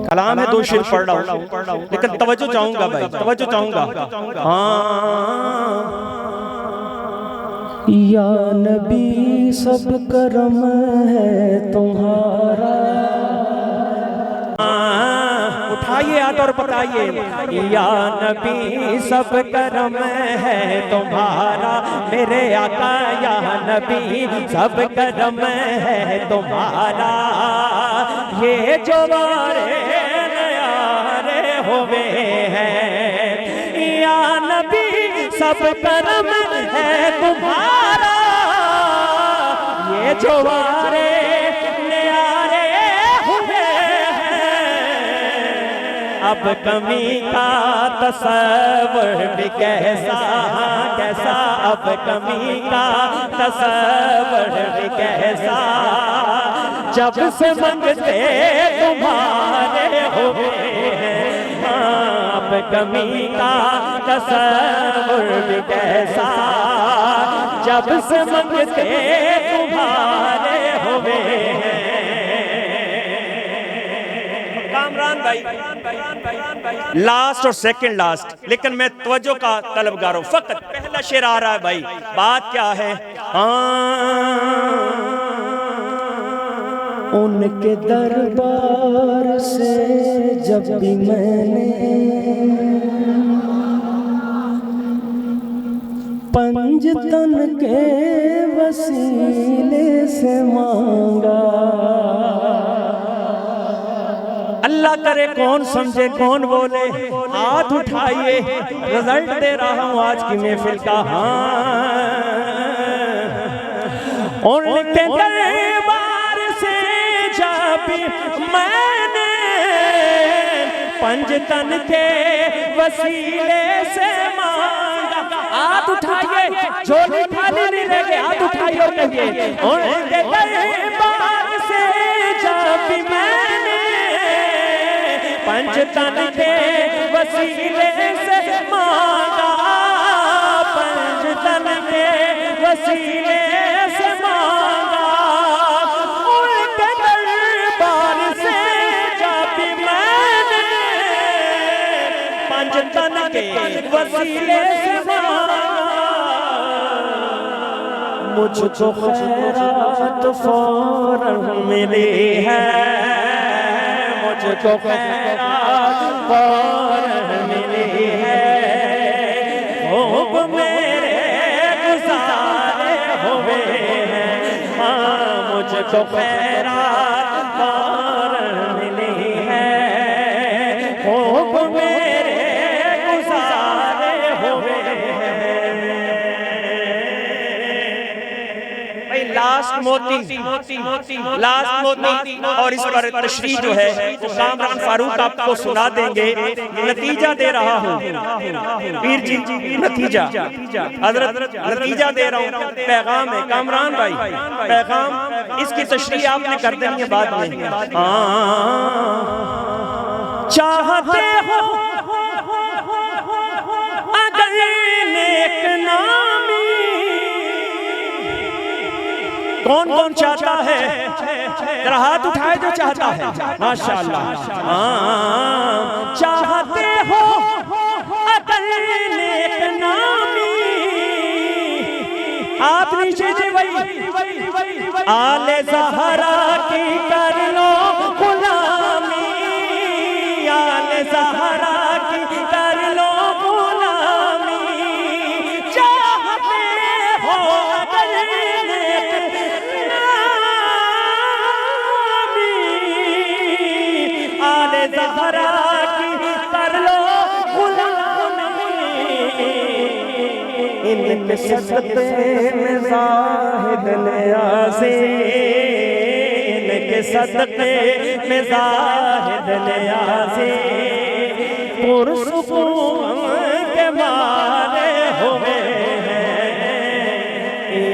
कलाम है, दो शेर पढ़ रहा हूँ, लेकिन तवज्जो चाहूंगा भाई, तवज्जो चाहूंगा। या नबी सब करम है तुम्हारा, उठाइए हाथ और बताइए, या नबी सब करम है तुम्हारा, मेरे आका या नबी सब करम है तुम्हारा, ये जो वारे नयारे हुए हैं, या नबी सब करम है तुम्हारा, ये जो वारे अब कमी का तसव्वुर भी कैसा कैसा, अब कमी का तसव्वुर भी कैसा, जब से मंगते तुम्हारे हुए हैं, अब कमी का तसव्वुर भी कैसा, जब से मंगते तुम्हारे हुए हैं। कामरान भाई, लास्ट और सेकंड लास्ट, लेकिन मैं तवज्जो का तलबगार हूं। फकत पहला शेर आ रहा है भाई, बात क्या है? उनके दरबार से जब भी मैंने पंजतन के वसीले से मांगा, अल्लाह करे कौन समझे कौन बोले, हाथ उठाइए, रिजल्ट दे रहा हूं आज की महफिल का। उनके दरबार से जब मैंने पंजतन के वसीले से मांगा, हाथ उठाइए, झोली खाली नहीं रह गए, हाथ उठाइए और कहिए, उनके दरबार से जब मैंने पंजतन के वसीले से मांगा, पंजतन के वसीले से मांगा, उनके दरबार से जब मैंने पंजतन के वसीले से मांगा, मुझको खैरात फौरन मिली है, मुझको खैरात फौरन मिली है, खूब मेरे गुज़ारे हुए हैं, हाँ मुझको खैरात फौरन मिली है, खूब मेरे गुज़ारे हुए हैं। भाई लास्ट मोती, लास्ट मोती, और इस पर तशरीह जो है वो कामरान फारूक आपको सुना देंगे। नतीजा दे रहा हूँ पीर जी, नतीजा हजरत, नतीजा दे रहा हूँ, पैगाम है कामरान भाई, पैगाम, इसकी तशरीह आपने कर देनी है बाद में। चाहते हो अगर नेक नामी, कौन कौन चाहता है, जरा हाथ उठाए जो चाहता है, माशाअल्लाह। चाहते हो अगर नेक नामी, आप नीचे जी भाई, आले ज़हरा की कर लो गुलामी, आले ज़हरा की कर लो गुलामी, चाहते हो अगर ज़हरा की कर लो गुलामी, इनके सदक़े में ज़ाहिद नियाज़ी, इनके सदक़े में ज़ाहिद नियाज़ी, पुरसुकून के मारे हुए हैं,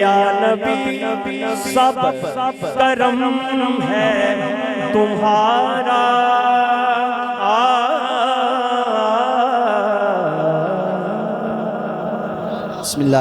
या नबी सब करम है तुम्हारा।